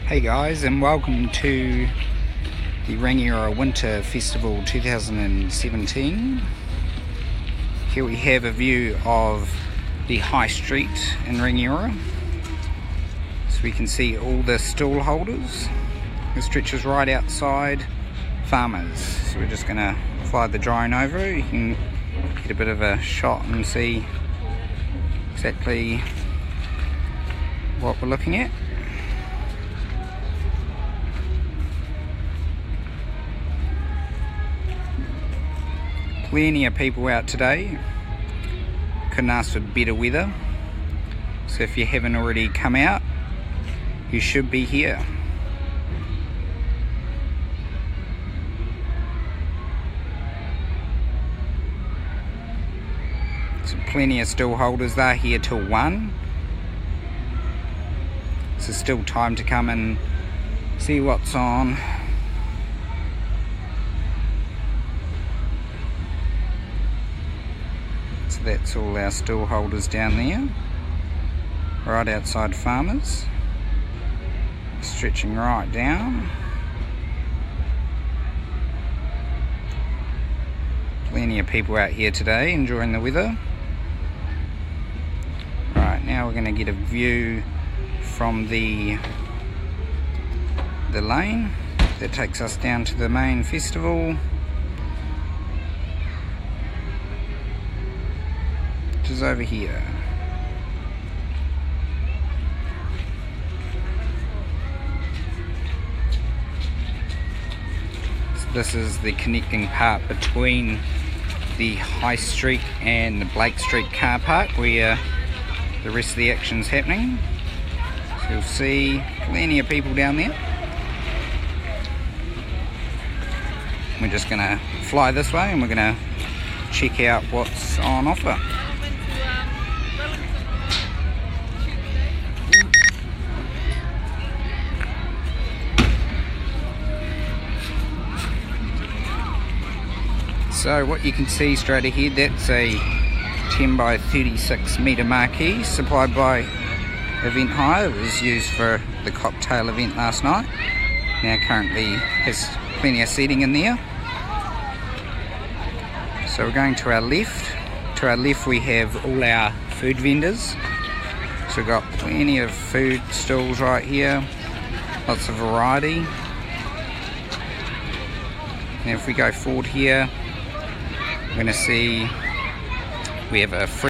Hey guys, and welcome to the Rangiora Winter Festival 2017. Here we have a view of the High Street in Rangiora. So we can see all the stall holders. It stretches right outside Farmers. So we're just going to fly the drone over. You can get a bit of a shot and see exactly what we're looking at. Plenty of people out today. Couldn't ask for better weather. So if you haven't already come out, you should be here. So plenty of stall holders. They're here till 1. So still time to come and see what's on. So that's all our stall holders down there, right outside Farmers, stretching right down. Plenty of people out here today enjoying the weather. Right, now we're going to get a view from the lane that takes us down to the main festival, which is over here. So this is the connecting part between the High Street and the Blake Street car park where the rest of the action's happening. So you'll see plenty of people down there. We're just going to fly this way and we're going to check out what's on offer. So what you can see straight ahead, that's a 10 by 36 metre marquee supplied by Event Hire. It was used for the cocktail event last night. Now currently has plenty of seating in there. So we're going to our left. To our left we have all our food vendors. So we've got plenty of food stalls right here. Lots of variety. Now if we go forward here, we're going to see we have a free